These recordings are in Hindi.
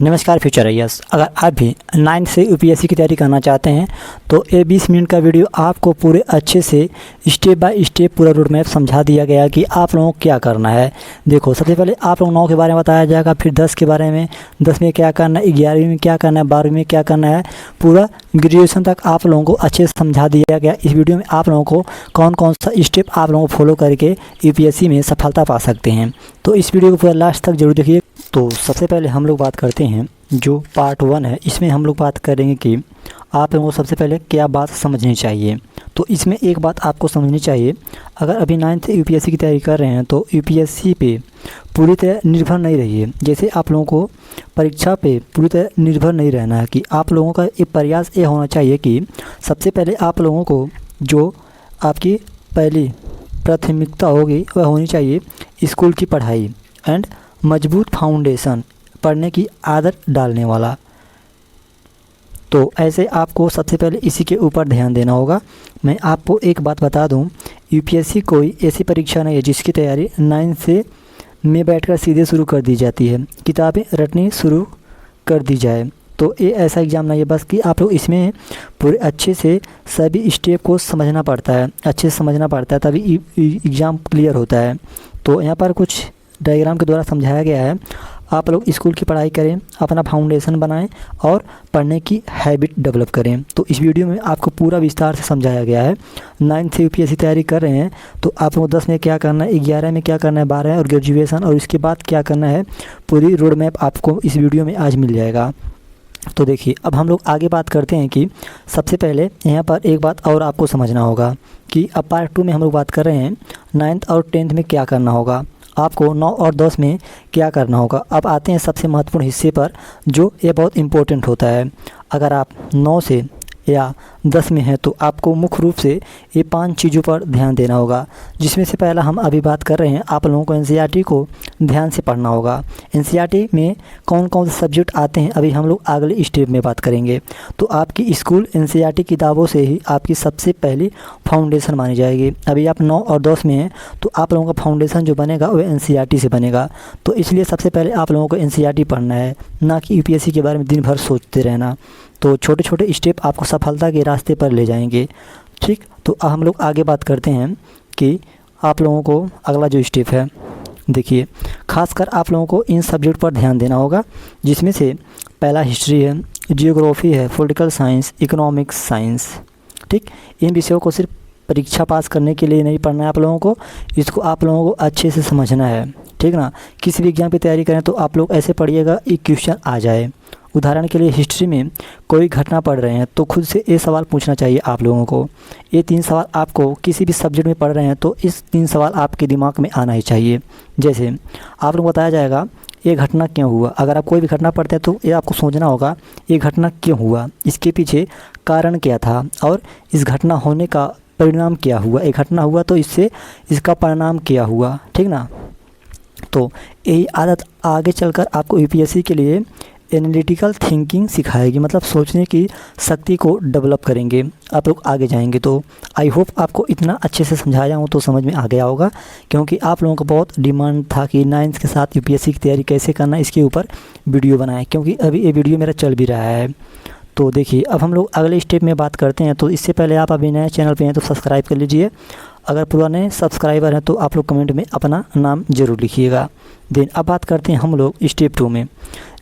नमस्कार फ्यूचर आईएएस। अगर आप भी 9th से यूपीएससी की तैयारी करना चाहते हैं तो ये 20 मिनट का वीडियो आपको पूरे अच्छे से स्टेप बाय स्टेप पूरा रोड मैप समझा दिया गया कि आप लोगों को क्या करना है। देखो, सबसे पहले आप लोग 9 के बारे में बताया जाएगा, फिर 10 के बारे में, 10 में क्या करना है, 11वीं में क्या करना है, 12वीं में क्या करना है, पूरा ग्रेजुएशन तक आप लोगों को अच्छे से समझा दिया गया। इस वीडियो में आप लोगों को कौन कौन सा स्टेप आप लोगों को फॉलो करके यूपीएससी में सफलता पा सकते हैं। तो इस वीडियो को पूरा लास्ट तक जरूर देखिए। तो सबसे पहले हम लोग बात करते हैं जो पार्ट 1 है, इसमें हम लोग बात करेंगे कि आप लोगों को सबसे पहले क्या बात समझनी चाहिए। तो इसमें एक बात आपको समझनी चाहिए, अगर अभी 9th यूपीएससी की तैयारी कर रहे हैं तो यूपीएससी पे पूरी तरह निर्भर नहीं रहिए। जैसे आप लोगों को परीक्षा पे पूरी तरह निर्भर नहीं रहना है कि आप लोगों का एक प्रयास ये होना चाहिए कि सबसे पहले आप लोगों को जो आपकी पहली प्राथमिकता होगी वह होनी चाहिए स्कूल की पढ़ाई एंड मजबूत फाउंडेशन, पढ़ने की आदत डालने वाला। तो ऐसे आपको सबसे पहले इसी के ऊपर ध्यान देना होगा। मैं आपको एक बात बता दूं, यूपीएससी कोई ऐसी परीक्षा नहीं है जिसकी तैयारी 9 से में बैठकर सीधे शुरू कर दी जाती है, किताबें रटनी शुरू कर दी जाए। तो ये ऐसा एग्ज़ाम नहीं है बस कि आप लोग इसमें पूरे अच्छे से सभी स्टेप को समझना पड़ता है, अच्छे से समझना पड़ता है, तभी एग्ज़ाम क्लियर होता है। तो यहाँ पर कुछ डायग्राम के द्वारा समझाया गया है, आप लोग स्कूल की पढ़ाई करें, अपना फाउंडेशन बनाएं और पढ़ने की हैबिट डेवलप करें। तो इस वीडियो में आपको पूरा विस्तार से समझाया गया है। 9th से यूपीएससी तैयारी कर रहे हैं तो आप लोग 10 में क्या करना है, 11 में क्या करना है, 12 और ग्रेजुएशन और इसके बाद क्या करना है, पूरी रोड मैप आपको इस वीडियो में आज मिल जाएगा। तो देखिए, अब हम लोग आगे बात करते हैं कि सबसे पहले यहाँ पर एक बात और आपको समझना होगा कि अब पार्ट 2 में हम लोग बात कर रहे हैं 9th और 10th में क्या करना होगा, आपको 9 और 10 में क्या करना होगा। अब आते हैं सबसे महत्वपूर्ण हिस्से पर, जो ये बहुत इम्पोर्टेंट होता है। अगर आप 9 से या 10 में है तो आपको मुख्य रूप से ये 5 चीज़ों पर ध्यान देना होगा, जिसमें से पहला हम अभी बात कर रहे हैं, आप लोगों को एनसीईआरटी को ध्यान से पढ़ना होगा। एनसीईआरटी में कौन कौन से सब्जेक्ट आते हैं अभी हम लोग अगले स्टेप में बात करेंगे। तो आपकी स्कूल एनसीईआरटी किताबों से ही आपकी सबसे पहली फाउंडेशन मानी जाएगी। अभी आप 9 और 10 में हैं तो आप लोगों का फाउंडेशन जो बनेगा वह एनसीईआरटी से बनेगा। तो इसलिए सबसे पहले आप लोगों को एनसीईआरटी पढ़ना है, ना कि यूपीएससी के बारे में दिन भर सोचते रहना। तो छोटे छोटे स्टेप आपको सफलता के रास्ते पर ले जाएंगे। ठीक, तो हम लोग आगे बात करते हैं कि आप लोगों को अगला जो स्टेप है, देखिए, खासकर आप लोगों को इन सब्जेक्ट पर ध्यान देना होगा, जिसमें से पहला हिस्ट्री है, जियोग्राफी है, पॉलिटिकल साइंस, इकोनॉमिक्स साइंस। ठीक, इन विषयों को सिर्फ परीक्षा पास करने के लिए नहीं पढ़ना है आप लोगों को, इसको आप लोगों को अच्छे से समझना है। ठीक ना, किसी भी एग्जाम की तैयारी करें तो आप लोग ऐसे पढ़िएगा एक क्वेश्चन आ जाए। उदाहरण के लिए हिस्ट्री में कोई घटना पढ़ रहे हैं तो खुद से ये सवाल पूछना चाहिए आप लोगों को। ये 3 सवाल आपको किसी भी सब्जेक्ट में पढ़ रहे हैं तो इस 3 सवाल आपके दिमाग में आना ही चाहिए। जैसे आप लोग बताया जाएगा ये घटना क्यों हुआ। अगर आप कोई भी घटना पढ़ते हैं तो ये आपको सोचना होगा ये घटना क्यों हुआ, इसके पीछे कारण क्या था और इस घटना होने का परिणाम क्या हुआ। एक घटना हुआ तो इससे इसका परिणाम क्या हुआ। ठीक ना, तो यही आदत आगे चलकर आपको यूपीएससी के लिए एनालिटिकल थिंकिंग सिखाएगी, मतलब सोचने की शक्ति को डेवलप करेंगे आप लोग आगे जाएंगे। तो आई होप आपको इतना अच्छे से समझाया हूँ तो समझ में आ गया होगा, क्योंकि आप लोगों का बहुत डिमांड था कि 9th के साथ यूपीएससी की तैयारी कैसे करना, इसके ऊपर वीडियो बनाएं, क्योंकि अभी ये वीडियो मेरा चल भी रहा है। तो देखिए, अब हम लोग अगले स्टेप में बात करते हैं। तो इससे पहले आप अभी नए चैनल पे हैं तो सब्सक्राइब कर लीजिए। अगर पुराने सब्सक्राइबर हैं तो आप लोग कमेंट में अपना नाम ज़रूर लिखिएगा। देन अब बात करते हैं हम लोग स्टेप 2 में,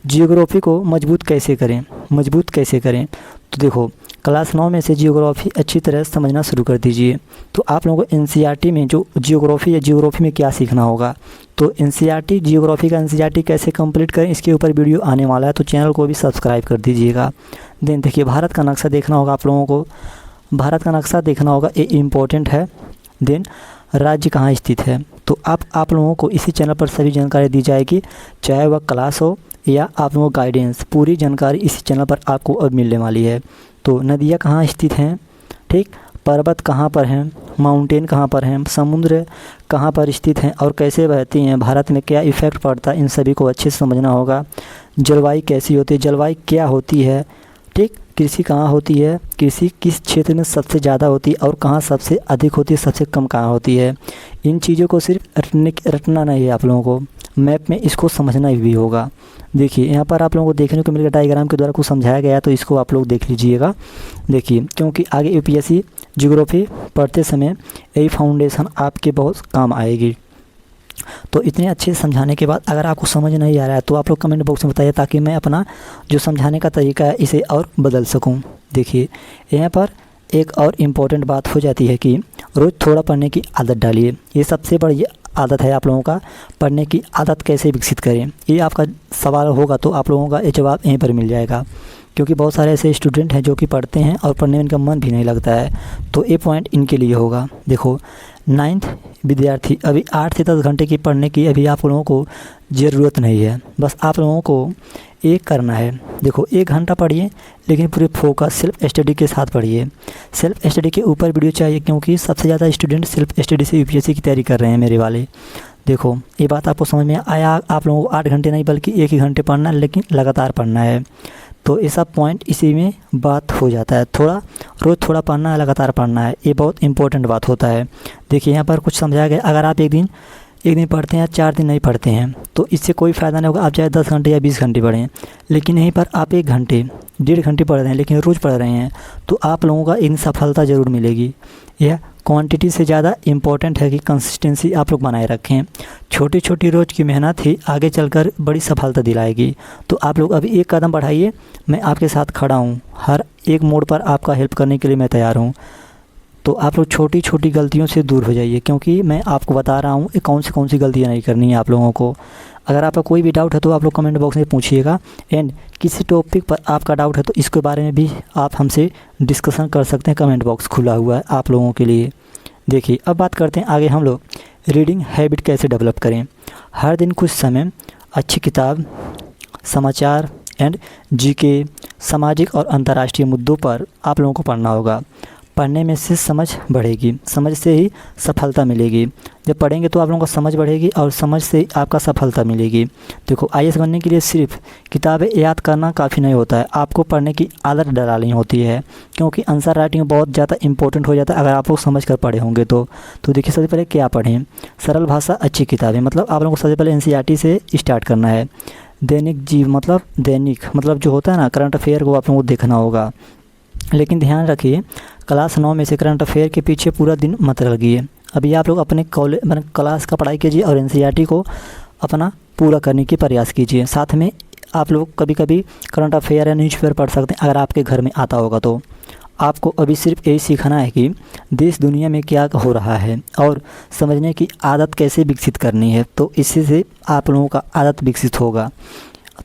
जियोग्राफी को मजबूत कैसे करें। मजबूत कैसे करें, तो देखो, क्लास 9 में से जियोग्राफी अच्छी तरह समझना शुरू कर दीजिए। तो आप लोगों को एनसीईआरटी में जो जियोग्राफी है, जियोग्राफी में क्या सीखना होगा, तो एनसीईआरटी जियोग्राफी का एनसीईआरटी कैसे कंप्लीट करें इसके ऊपर वीडियो आने वाला है, तो चैनल को भी सब्सक्राइब कर दीजिएगा। देन देखिए, भारत का नक्शा देखना होगा आप लोगों को, भारत का नक्शा देखना होगा, ये इम्पोर्टेंट है। देन राज्य कहाँ स्थित है, तो आप लोगों को इसी चैनल पर सभी जानकारी दी जाएगी, चाहे वह क्लास हो या आप लोगों को गाइडेंस, पूरी जानकारी इसी चैनल पर आपको अब मिलने वाली है। तो नदियाँ कहाँ स्थित हैं, ठीक, पर्वत कहाँ पर हैं, माउंटेन कहाँ पर हैं, समुद्र कहाँ पर स्थित हैं और कैसे बहती हैं, भारत में क्या इफ़ेक्ट पड़ता है, इन सभी को अच्छे से समझना होगा। जलवायु कैसी होती है, जलवायु क्या होती है, ठीक, कृषि कहाँ होती है, कृषि किस क्षेत्र में सबसे ज़्यादा होती है और कहाँ सबसे अधिक होती है, सबसे कम कहाँ होती है। इन चीज़ों को सिर्फ रटना नहीं है, आप लोगों को मैप में इसको समझना भी होगा। देखिए यहाँ पर आप लोगों को देखने को मिलेगा डायग्राम के द्वारा कुछ समझाया गया है, तो इसको आप लोग देख लीजिएगा। देखिए क्योंकि आगे यूपीएससी ज्योग्राफी पढ़ते समय यही फाउंडेशन आपके बहुत काम आएगी। तो इतने अच्छे समझाने के बाद अगर आपको समझ नहीं आ रहा है तो आप लोग कमेंट बॉक्स में बताइए, ताकि मैं अपना जो समझाने का तरीका है इसे और बदल सकूं। देखिए यहाँ पर एक और इम्पोर्टेंट बात हो जाती है कि रोज़ थोड़ा पढ़ने की आदत डालिए। ये सबसे बड़ी आदत है आप लोगों का, पढ़ने की आदत कैसे विकसित करें। ये आपका सवाल होगा तो आप लोगों का ये जवाब यहीं पर मिल जाएगा, क्योंकि बहुत सारे ऐसे स्टूडेंट हैं जो कि पढ़ते हैं और पढ़ने में इनका मन भी नहीं लगता है, तो ये पॉइंट इनके लिए होगा। देखो 9th विद्यार्थी अभी 8 से 10 घंटे की पढ़ने की अभी आप लोगों को ज़रूरत नहीं है। बस आप लोगों को एक करना है, देखो 1 घंटा पढ़िए, लेकिन पूरे फोकस सेल्फ स्टडी के साथ पढ़िए। सेल्फ स्टडी के ऊपर वीडियो चाहिए, क्योंकि सबसे ज़्यादा स्टूडेंट सेल्फ स्टडी से यूपीएससी की तैयारी कर रहे हैं मेरे वाले। देखो ये बात आपको समझ में आया, आप लोगों को 8 घंटे नहीं बल्कि 1 ही घंटे पढ़ना है, लेकिन लगातार पढ़ना है। तो ये सब पॉइंट इसी में बात हो जाता है। थोड़ा रोज़ थोड़ा पढ़ना है, लगातार पढ़ना है, ये बहुत इंपॉर्टेंट बात होता है। देखिए यहाँ पर कुछ समझाया गया, अगर आप एक दिन पढ़ते हैं, 4 दिन नहीं पढ़ते हैं, तो इससे कोई फ़ायदा नहीं होगा। आप चाहे 10 घंटे या 20 घंटे पढ़ें, लेकिन यहीं पर आप 1 घंटे 1.5 घंटे पढ़ रहे हैं, लेकिन रोज़ पढ़ रहे हैं, तो आप लोगों का इन सफलता ज़रूर मिलेगी। यह क्वांटिटी से ज़्यादा इम्पोर्टेंट है कि कंसिस्टेंसी आप लोग बनाए रखें। छोटी छोटी रोज़ की मेहनत ही आगे चलकर बड़ी सफलता दिलाएगी। तो आप लोग अभी एक कदम बढ़ाइए, मैं आपके साथ खड़ा हूँ, हर एक मोड़ पर आपका हेल्प करने के लिए मैं तैयार हूँ। तो आप लोग छोटी छोटी गलतियों से दूर हो जाइए, क्योंकि मैं आपको बता रहा हूँ कौन सी गलतियाँ नहीं करनी है आप लोगों को। अगर आपका कोई भी डाउट है तो आप लोग कमेंट बॉक्स में पूछिएगा, एंड किसी टॉपिक पर आपका डाउट है तो इसके बारे में भी आप हमसे डिस्कशन कर सकते हैं। कमेंट बॉक्स खुला हुआ है आप लोगों के लिए। देखिए अब बात करते हैं आगे, हम लोग रीडिंग हैबिट कैसे डेवलप करें। हर दिन कुछ समय अच्छी किताब, समाचार एंड जीके, सामाजिक और अंतर्राष्ट्रीय मुद्दों पर आप लोगों को पढ़ना होगा। पढ़ने में से समझ बढ़ेगी, समझ से ही सफलता मिलेगी। जब पढ़ेंगे तो आप लोगों को समझ बढ़ेगी और समझ से आपका सफलता मिलेगी। देखो आईएएस बनने के लिए सिर्फ किताबें याद करना काफ़ी नहीं होता है, आपको पढ़ने की आदत डालनी होती है, क्योंकि आंसर राइटिंग बहुत ज़्यादा इंपॉर्टेंट हो जाता है अगर आप लोग समझ कर पढ़े होंगे तो। देखिए सबसे पहले क्या पढ़ें, सरल भाषा अच्छी किताबें, मतलब आप लोगों को सबसे पहले एनसीईआरटी से स्टार्ट करना है। दैनिक दैनिक मतलब जो होता है ना, करंट अफेयर को आप लोगों को देखना होगा। लेकिन ध्यान रखिए क्लास 9 में से करंट अफेयर के पीछे पूरा दिन मत लगिए। अभी आप लोग अपने क्लास का पढ़ाई कीजिए और एनसीईआरटी को अपना पूरा करने की प्रयास कीजिए। साथ में आप लोग कभी कभी करंट अफेयर या न्यूज़पेपर पढ़ सकते हैं, अगर आपके घर में आता होगा तो। आपको अभी सिर्फ यही सीखना है कि देश दुनिया में क्या हो रहा है और समझने की आदत कैसे विकसित करनी है, तो इससे से आप लोगों का आदत विकसित होगा।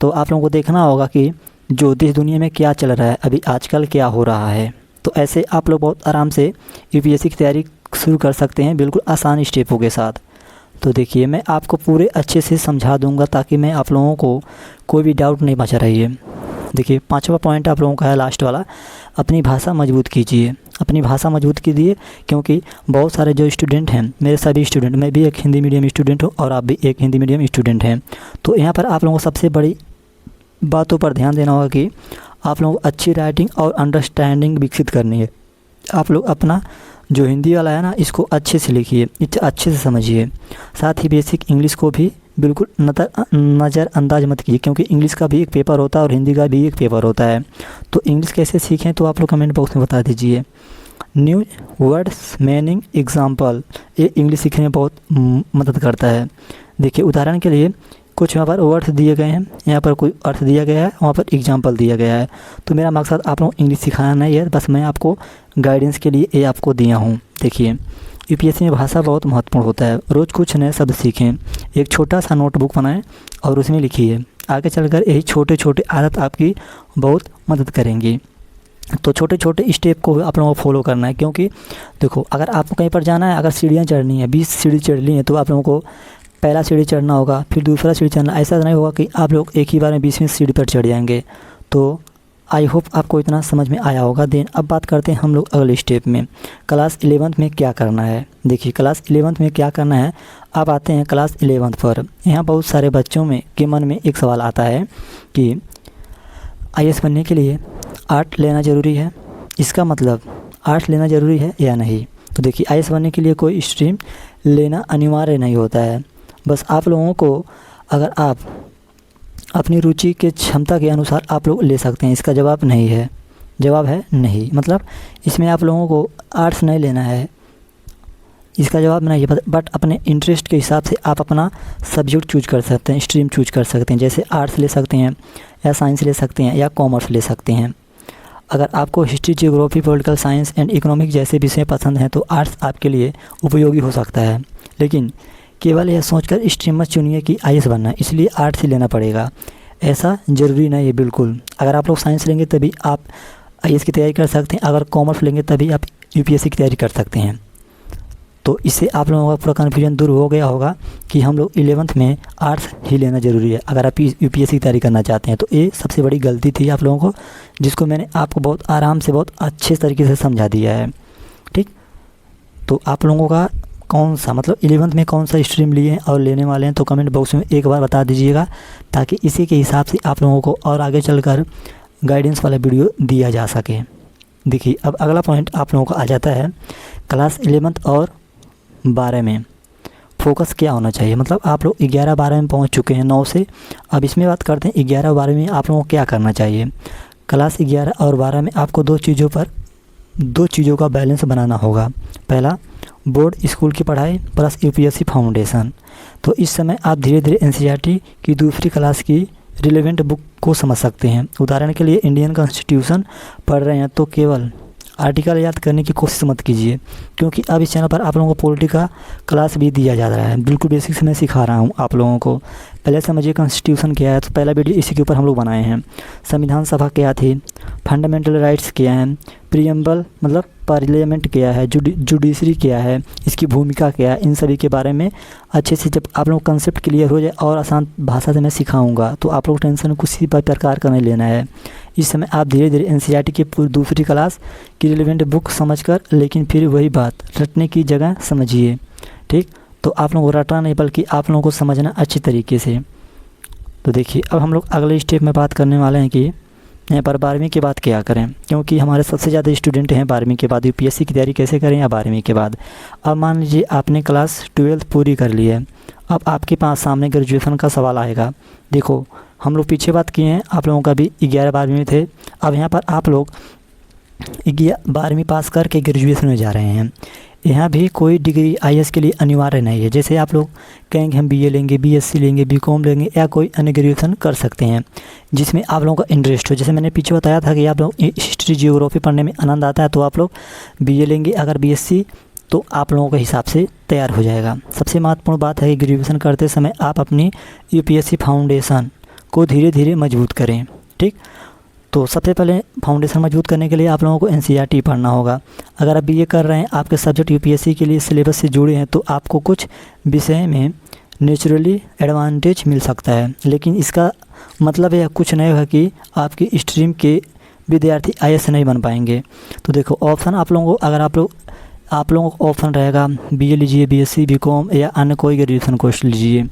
तो आप लोगों को देखना होगा कि जो देश दुनिया में क्या चल रहा है, अभी आजकल क्या हो रहा है। तो ऐसे आप लोग बहुत आराम से यूपीएससी की तैयारी शुरू कर सकते हैं, बिल्कुल आसान स्टेपों के साथ। तो देखिए मैं आपको पूरे अच्छे से समझा दूंगा, ताकि मैं आप लोगों को कोई भी डाउट नहीं बचा रही है। देखिए 5वां पॉइंट आप लोगों का है लास्ट वाला, अपनी भाषा मजबूत कीजिए। अपनी भाषा मजबूत कीजिए, क्योंकि बहुत सारे जो स्टूडेंट हैं, मेरे सभी स्टूडेंट, मैं भी एक हिंदी मीडियम स्टूडेंट हूँ और आप भी एक हिंदी मीडियम स्टूडेंट हैं। तो यहाँ पर आप लोगों को सबसे बड़ी बातों पर ध्यान देना होगा कि आप लोगों को अच्छी राइटिंग और अंडरस्टैंडिंग विकसित करनी है। आप लोग अपना जो हिंदी वाला है ना, इसको अच्छे से लिखिए, इसे अच्छे से समझिए। साथ ही बेसिक इंग्लिश को भी बिल्कुल नज़रअंदाज मत कीजिए, क्योंकि इंग्लिश का भी एक पेपर होता है और हिंदी का भी एक पेपर होता है। तो इंग्लिश कैसे सीखें तो आप लोग कमेंट बॉक्स में बता दीजिए। न्यू वर्ड्स, मीनिंग, एग्जाम्पल, ये इंग्लिश सीखने में बहुत मदद करता है। देखिए उदाहरण के लिए कुछ यहाँ पर वर्ड्स दिए गए हैं, यहाँ पर कोई अर्थ दिया गया है, वहाँ पर एग्जाम्पल दिया गया है। तो मेरा मकसद आप लोग इंग्लिश सिखाना नहीं है, बस मैं आपको गाइडेंस के लिए ये आपको दिया हूँ। देखिए यूपीएससी में भाषा बहुत महत्वपूर्ण होता है, रोज़ कुछ नए शब्द सीखें। एक छोटा सा नोटबुक बनाएं और उसमें लिखिए। आगे चलकर यही छोटे छोटे आदत आपकी बहुत मदद करेंगी। तो छोटे छोटे स्टेप को आप लोगों को फॉलो करना है, क्योंकि देखो अगर आपको कहीं पर जाना है, अगर सीढ़ियाँ चढ़नी है, 20 सीढ़ी चढ़नी है, तो आप लोगों को पहला सीढ़ी चढ़ना होगा, फिर दूसरा सीढ़ी चढ़ना। ऐसा नहीं होगा कि आप लोग एक ही बार में 20वीं सीढ़ी पर चढ़ जाएंगे। तो आई होप आपको इतना समझ में आया होगा। देन अब बात करते हैं हम लोग अगले स्टेप में, क्लास 11th में क्या करना है। देखिए क्लास 11th में क्या करना है, अब आते हैं क्लास 11th पर। यहाँ बहुत सारे बच्चों में के मन में एक सवाल आता है कि आईएएस बनने के लिए आर्ट लेना ज़रूरी है, इसका मतलब आर्ट्स लेना ज़रूरी है या नहीं। तो देखिए आईएएस बनने के लिए कोई स्ट्रीम लेना अनिवार्य नहीं होता है, बस आप लोगों को अगर आप अपनी रुचि के क्षमता के अनुसार आप लोग ले सकते हैं। इसका जवाब नहीं है, जवाब है नहीं। मतलब इसमें आप लोगों को आर्ट्स नहीं लेना है, इसका जवाब नहीं है, बट अपने इंटरेस्ट के हिसाब से आप अपना सब्जेक्ट चूज कर सकते हैं, स्ट्रीम चूज कर सकते हैं। जैसे आर्ट्स ले सकते हैं या साइंस ले सकते हैं या कॉमर्स ले सकते हैं। अगर आपको history, geography, political science and economic जैसे विषय पसंद हैं तो आर्ट्स आपके लिए उपयोगी हो सकता है, लेकिन केवल यह सोचकर स्ट्रीम मत चुनिए कि आईएएस बनना है इसलिए आर्ट्स ही लेना पड़ेगा, ऐसा ज़रूरी नहीं है बिल्कुल। अगर आप लोग साइंस लेंगे तभी आप आईएएस की तैयारी कर सकते हैं, अगर कॉमर्स लेंगे तभी आप यूपीएससी की तैयारी कर सकते हैं। तो इससे आप लोगों का पूरा कन्फ्यूजन दूर हो गया होगा कि हम लोग 11th में आर्ट्स ही लेना ज़रूरी है अगर आप यूपीएससी की तैयारी करना चाहते हैं। तो ये सबसे बड़ी गलती थी आप लोगों को, जिसको मैंने आपको बहुत आराम से, बहुत अच्छे तरीके से समझा दिया है। ठीक, तो आप लोगों का कौन सा, मतलब 11th में कौन सा स्ट्रीम लिए हैं और लेने वाले हैं तो कमेंट बॉक्स में एक बार बता दीजिएगा, ताकि इसी के हिसाब से आप लोगों को और आगे चलकर गाइडेंस वाला वीडियो दिया जा सके। देखिए अब अगला पॉइंट आप लोगों का आ जाता है क्लास 11th और 12 में फोकस क्या होना चाहिए। मतलब आप लोग 11-12 में पहुंच चुके हैं 9 से, अब इसमें बात करते हैं 11-12 में आप लोगों को क्या करना चाहिए। क्लास 11 और 12 में आपको दो चीज़ों का बैलेंस बनाना होगा। पहला, बोर्ड स्कूल की पढ़ाई प्लस यूपीएससी फाउंडेशन। तो इस समय आप धीरे धीरे एनसीईआरटी की दूसरी क्लास की रिलेवेंट बुक को समझ सकते हैं। उदाहरण के लिए इंडियन कॉन्स्टिट्यूशन पढ़ रहे हैं तो केवल आर्टिकल याद करने की कोशिश मत कीजिए, क्योंकि अब इस चैनल पर आप लोगों को पॉलिटिका क्लास भी दिया जा रहा है। बिल्कुल बेसिक से मैं सिखा रहा हूँ आप लोगों को। पहले समझिए कॉन्स्टिट्यूशन क्या है, तो पहला वीडियो इसी के ऊपर हम लोग बनाए हैं। संविधान सभा क्या थी, फंडामेंटल राइट्स क्या हैं, प्रीएम्बल मतलब पार्लियामेंट क्या है, जुडिशरी क्या है, इसकी भूमिका क्या है, इन सभी के बारे में अच्छे से जब आप लोग कंसेप्ट क्लियर हो जाए और आसान भाषा से मैं सिखाऊंगा तो आप लोग टेंशन किसी प्रकार का नहीं लेना है। इस समय आप धीरे धीरे एनसीईआरटी की दूसरी क्लास की रिलेवेंट बुक समझकर, लेकिन फिर वही बात रटने की जगह समझिए। ठीक, तो आप लोगों को रटना नहीं बल्कि आप लोगों को समझना अच्छी तरीके से। तो देखिए अब हम लोग अगले स्टेप में बात करने वाले हैं कि यहाँ पर 12वीं के बाद क्या करें, क्योंकि हमारे सबसे ज़्यादा स्टूडेंट हैं 12वीं के बाद यूपीएससी की तैयारी कैसे करें या 12वीं के बाद। अब मान लीजिए आपने क्लास 12 पूरी कर ली है, अब आपके पास सामने ग्रेजुएशन का सवाल आएगा। देखो हम लोग पीछे बात किए हैं, आप लोगों का भी 11-12वीं में थे, अब यहाँ पर आप लोग 12वीं पास करके ग्रेजुएशन में जा रहे हैं। यहाँ भी कोई डिग्री आईएएस के लिए अनिवार्य नहीं है। जैसे आप लोग कहेंगे हम बीए लेंगे, बीएससी लेंगे, बीकॉम लेंगे या कोई अन्य ग्रेजुएशन कर सकते हैं जिसमें आप लोगों का इंटरेस्ट हो। जैसे मैंने पीछे बताया था कि आप लोग हिस्ट्री, जियोग्राफी पढ़ने में आनंद आता है तो आप लोग बीए लेंगे, अगर बीएससी तो आप लोगों के हिसाब से तैयार हो जाएगा। सबसे महत्वपूर्ण बात है कि ग्रेजुएशन करते समय आप अपनी यूपीएससी फाउंडेशन को धीरे धीरे मजबूत करें। ठीक, तो सबसे पहले फाउंडेशन मजबूत करने के लिए आप लोगों को एनसीईआरटी पढ़ना होगा। अगर आप बीए कर रहे हैं, आपके सब्जेक्ट यूपीएससी के लिए सिलेबस से जुड़े हैं तो आपको कुछ विषय में नेचुरली एडवांटेज मिल सकता है, लेकिन इसका मतलब यह कुछ नहीं है कि आपकी स्ट्रीम के विद्यार्थी आईएएस नहीं बन पाएंगे। तो देखो ऑप्शन आप लोगों को, अगर आप लोगों को ऑप्शन रहेगा बीए लीजिए, बीएससी, बीकॉम या अन्य कोई ग्रेजुएशन कोर्स लीजिए।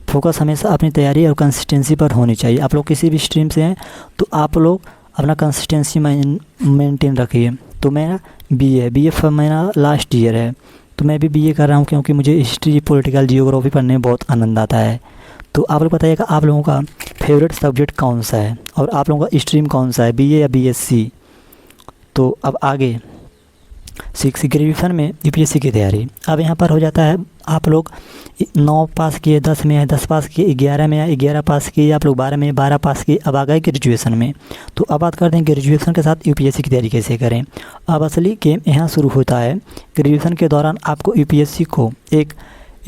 फोकस हमेशा अपनी तैयारी और कंसिस्टेंसी पर होनी चाहिए। आप लोग किसी भी स्ट्रीम से हैं तो आप लोग अपना कंसिस्टेंसी मेंटेन रखिए। तो मेरा बीए मेरा लास्ट ईयर है, तो मैं भी बीए कर रहा हूँ क्योंकि मुझे हिस्ट्री, पॉलिटिकल, जियोग्राफी पढ़ने में बहुत आनंद आता है। तो आप लोग बताइएगा आप लोगों का फेवरेट सब्जेक्ट कौन सा है और आप लोगों का स्ट्रीम कौन सा है, बीए या बीएससी। तो अब आगे 6 ग्रेजुएशन में यूपीएससी की तैयारी। अब यहाँ पर हो जाता है आप लोग 9 पास किए 10 में, 10 पास किए 11 में, या 11 पास किए आप लोग 12 में, 12 पास किए, अब आ गए ग्रेजुएशन में। तो अब बात करते हैं ग्रेजुएशन के साथ यूपीएससी की तैयारी कैसे करें। अब असली गेम यहाँ शुरू होता है। ग्रेजुएशन के दौरान आपको यूपीएससी को एक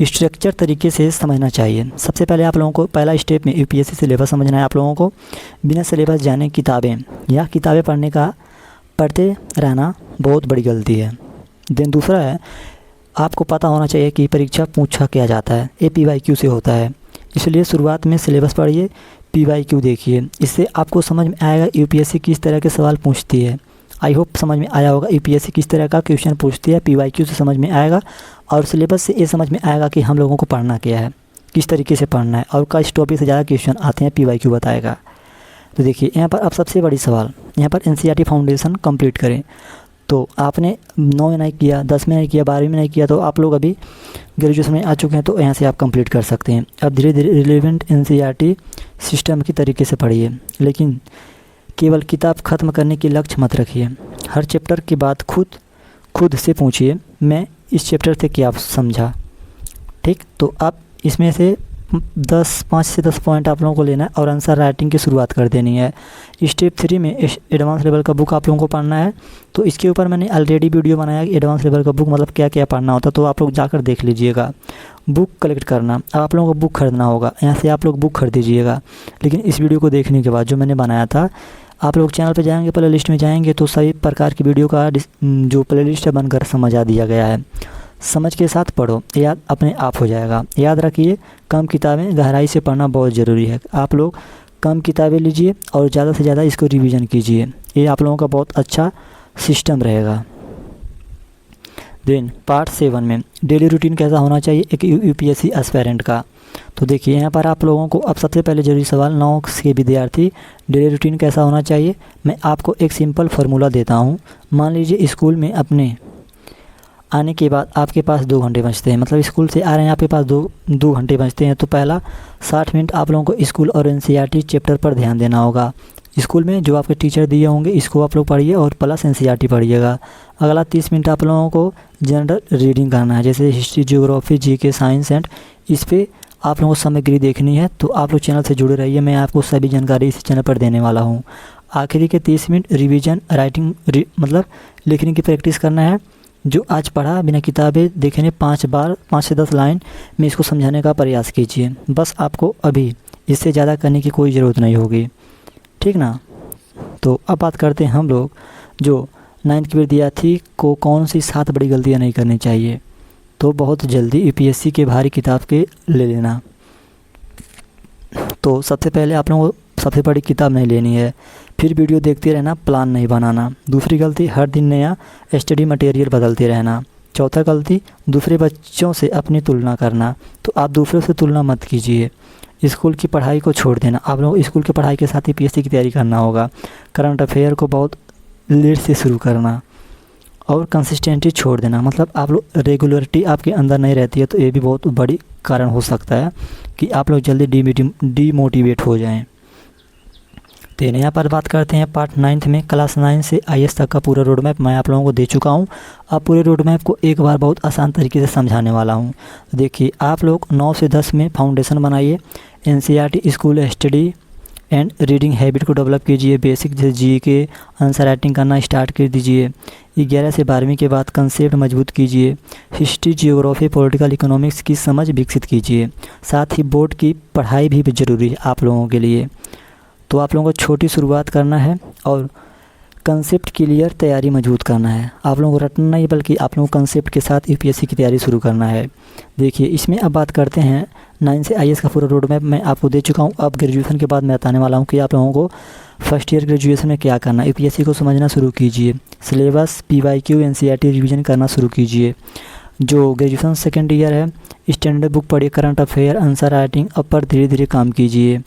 स्ट्रक्चर तरीके से समझना चाहिए। सबसे पहले आप लोगों को पहला स्टेप में यूपीएससी सिलेबस समझना है। आप लोगों को बिना सिलेबस जाने किताबें पढ़ते रहना बहुत बड़ी गलती है। देन दूसरा है आपको पता होना चाहिए कि परीक्षा पूछा क्या जाता है, ये PYQ से होता है। इसलिए शुरुआत में सिलेबस पढ़िए, PYQ देखिए, इससे आपको समझ में आएगा यूपीएससी किस तरह के सवाल पूछती है। आई होप समझ में आया होगा यूपीएससी किस तरह का क्वेश्चन पूछती है, PYQ से समझ में आएगा और सिलेबस से ये समझ में आएगा कि हम लोगों को पढ़ना क्या है, किस तरीके से पढ़ना है और किस टॉपिक से ज़्यादा क्वेश्चन आते हैं, PYQ बताएगा। तो देखिए यहाँ पर अब सबसे बड़ी सवाल, यहाँ पर एनसीईआरटी फाउंडेशन कंप्लीट करें। तो आपने 9 में नहीं किया, 10 में नहीं किया, 12 में नहीं किया, तो आप लोग अभी ग्रेजुएशन में आ चुके हैं, तो यहाँ से आप कंप्लीट कर सकते हैं। अब धीरे धीरे रिलेवेंट एनसीईआरटी सिस्टम की तरीके से पढ़िए, लेकिन केवल किताब ख़त्म करने की लक्ष्य मत रखिए। हर चैप्टर के बाद खुद से पूछिए, मैं इस चैप्टर से क्या समझा। ठीक, तो आप इसमें से 5 से 10 पॉइंट आप लोगों को लेना है और आंसर राइटिंग की शुरुआत कर देनी है। स्टेप 3 में एडवांस लेवल का बुक आप लोगों को पढ़ना है। तो इसके ऊपर मैंने ऑलरेडी वीडियो बनाया कि एडवांस लेवल का बुक मतलब क्या क्या पढ़ना होता है, तो आप लोग जाकर देख लीजिएगा। बुक कलेक्ट करना, अब आप लोगों को बुक खरीदना होगा, यहाँ से आप लोग बुक खरीद दीजिएगा। लेकिन इस वीडियो को देखने के बाद जो मैंने बनाया था, आप लोग चैनल पर जाएंगे, प्ले लिस्ट में जाएंगे, तो सभी प्रकार की वीडियो का जो प्ले लिस्ट है बनकर समझा दिया गया है। समझ के साथ पढ़ो, याद अपने आप हो जाएगा। याद रखिए, कम किताबें गहराई से पढ़ना बहुत ज़रूरी है। आप लोग कम किताबें लीजिए और ज़्यादा से ज़्यादा इसको रिवीजन कीजिए, ये आप लोगों का बहुत अच्छा सिस्टम रहेगा। देन पार्ट 7 में डेली रूटीन कैसा होना चाहिए एक यूपीएससी एस्पायरेंट का। तो देखिए यहाँ पर आप लोगों को अब सबसे पहले जरूरी सवाल, 9 के विद्यार्थी डेली रूटीन कैसा होना चाहिए। मैं आपको एक सिंपल फार्मूला देता हूँ। मान लीजिए स्कूल में अपने आने के बाद आपके पास 2 घंटे बचते हैं, मतलब स्कूल से आ रहे हैं आपके पास 2 घंटे बचते हैं, तो पहला 60 मिनट आप लोगों को स्कूल और एनसीईआरटी चैप्टर पर ध्यान देना होगा। स्कूल में जो आपके टीचर दिए होंगे इसको आप लोग पढ़िए और प्लस एनसीईआरटी पढ़िएगा। अगला 30 मिनट आप लोगों को जनरल रीडिंग करना है, जैसे history, geography, GK, science and इस पर आप लोगों को सामग्री देखनी है। तो आप लोग चैनल से जुड़े रहिए, मैं आपको सभी जानकारी इस चैनल पर देने वाला हूँ। आखिरी के 30 मिनट रिवीजन राइटिंग मतलब लिखने की प्रैक्टिस करना है। जो आज पढ़ा बिना किताबें देखे 5 बार 5 से 10 लाइन में इसको समझाने का प्रयास कीजिए। बस आपको अभी इससे ज़्यादा करने की कोई ज़रूरत नहीं होगी, ठीक ना। तो अब बात करते हैं हम लोग जो 9th के विद्यार्थी को कौन सी 7 बड़ी गलतियां नहीं करनी चाहिए। तो बहुत जल्दी यूपीएससी के भारी किताब के ले लेना। तो सबसे पहले आप लोगों को सबसे बड़ी किताब नहीं लेनी है, फिर वीडियो देखते रहना, प्लान नहीं बनाना। दूसरी गलती, हर दिन नया स्टडी मटेरियल बदलते रहना। चौथा गलती, दूसरे बच्चों से अपनी तुलना करना। तो आप दूसरों से तुलना मत कीजिए। स्कूल की पढ़ाई को छोड़ देना, आप लोगों को स्कूल की पढ़ाई के साथ ही यूपीएससी की तैयारी करना होगा। करंट अफेयर को बहुत लेट से शुरू करना और कंसिस्टेंसी छोड़ देना, मतलब आप लोग रेगुलरिटी आपके अंदर नहीं रहती है, तो ये भी बहुत बड़ी कारण हो सकता है कि आप लोग जल्दी डीमोटिवेट हो जाएं। तो यहाँ पर बात करते हैं पार्ट 9 में क्लास 9 से आईएएस तक का पूरा रोड मैप मैं आप लोगों को दे चुका हूँ। अब पूरे रोड मैप को एक बार बहुत आसान तरीके से समझाने वाला हूँ। देखिए, आप लोग 9 से 10 में फाउंडेशन बनाइए, NCERT school study and reading habit को डेवलप कीजिए। बेसिक जैसे जीके, आंसर राइटिंग करना स्टार्ट कर दीजिए। 11 से 12वीं के बाद कंसेप्ट मजबूत कीजिए। हिस्ट्री, जियोग्राफी, पॉलिटिकल इकोनॉमिक्स की समझ विकसित कीजिए। साथ ही बोर्ड की पढ़ाई भी ज़रूरी है आप लोगों के लिए। तो आप लोगों को छोटी शुरुआत करना है और कंसेप्ट क्लियर तैयारी मजबूत करना है। आप लोगों को रटना नहीं, बल्कि आप लोगों को कंसेप्ट के साथ यूपीएससी की तैयारी शुरू करना है। देखिए, इसमें अब बात करते हैं 9 से आईएएस का पूरा रोड मैप मैं आपको दे चुका हूँ। अब ग्रेजुएशन के बाद मैं बताने वाला हूँ कि आप लोगों को फर्स्ट ईयर ग्रेजुएशन में क्या करना है। यूपीएससी को समझना शुरू कीजिए। सिलेबस, पीवाईक्यू, एनसीईआरटी रिवीजन करना शुरू कीजिए। जो ग्रेजुएशन सेकेंड ईयर है, स्टैंडर्ड बुक पढ़िए, करंट अफेयर, आंसर राइटिंग अब पर धीरे धीरे काम कीजिए।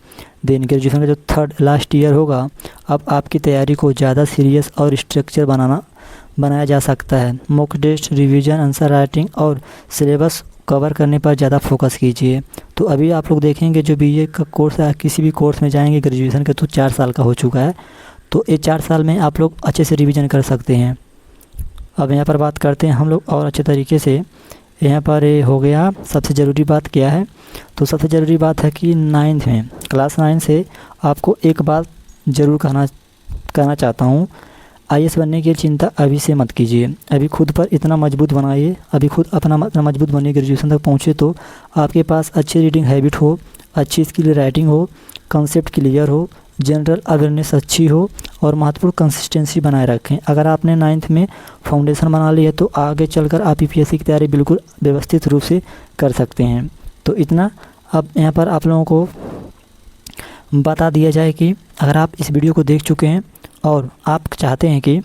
देन ग्रेजुएशन का जो थर्ड लास्ट ईयर होगा, अब आपकी तैयारी को ज़्यादा सीरियस और स्ट्रक्चर बनाया जा सकता है। Mock test, revision, answer writing और सिलेबस कवर करने पर ज़्यादा फोकस कीजिए। तो अभी आप लोग देखेंगे जो बीए का कोर्स है, किसी भी कोर्स में जाएंगे ग्रेजुएशन का, तो 4 साल का हो चुका है। तो ये 4 साल में आप लोग अच्छे से रिवीजन कर सकते हैं। अब यहाँ पर बात करते हैं हम लोग और अच्छे तरीके से। यहाँ पर ये हो गया सबसे ज़रूरी बात क्या है। तो सबसे ज़रूरी बात है कि 9th में क्लास 9 से आपको एक बात ज़रूर कहना चाहता हूँ, आईएएस बनने की चिंता अभी से मत कीजिए। अभी खुद पर इतना मजबूत बनाइए, अभी खुद अपना मजबूत बनिए, ग्रेजुएशन तक पहुँचे तो आपके पास अच्छी रीडिंग हैबिट हो, अच्छी स्किल राइटिंग हो, कंसेप्ट क्लियर हो, जनरल अवेयरनेस अच्छी हो और महत्वपूर्ण कंसिस्टेंसी बनाए रखें। अगर आपने 9th में फाउंडेशन बना ली है तो आगे चलकर आप यूपीएससी की तैयारी बिल्कुल व्यवस्थित रूप से कर सकते हैं। तो इतना अब यहाँ पर आप लोगों को बता दिया जाए कि अगर आप इस वीडियो को देख चुके हैं और आप चाहते हैं कि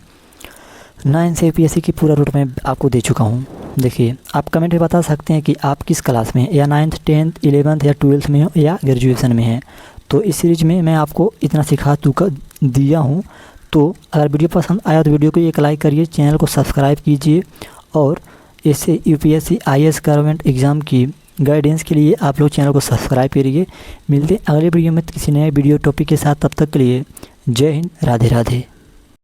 9 से यूपीएससी की पूरा रूट मैं आपको दे चुका हूँ। देखिए, आप कमेंट में बता सकते हैं कि आप किस क्लास में हैं, या 9th, 10th, 11th या 12th में हो या ग्रेजुएशन में हैं। तो इस सीरीज में मैं आपको इतना सिखा चुका दिया हूँ। तो अगर वीडियो पसंद आया तो वीडियो को एक लाइक करिए, चैनल को सब्सक्राइब कीजिए और ऐसे यूपीएससी आईएएस गवर्नमेंट एग्ज़ाम की गाइडेंस के लिए आप लोग चैनल को सब्सक्राइब करिए। मिलते हैं अगले वीडियो में किसी नए वीडियो टॉपिक के साथ, तब तक के लिए जय हिंद, राधे राधे।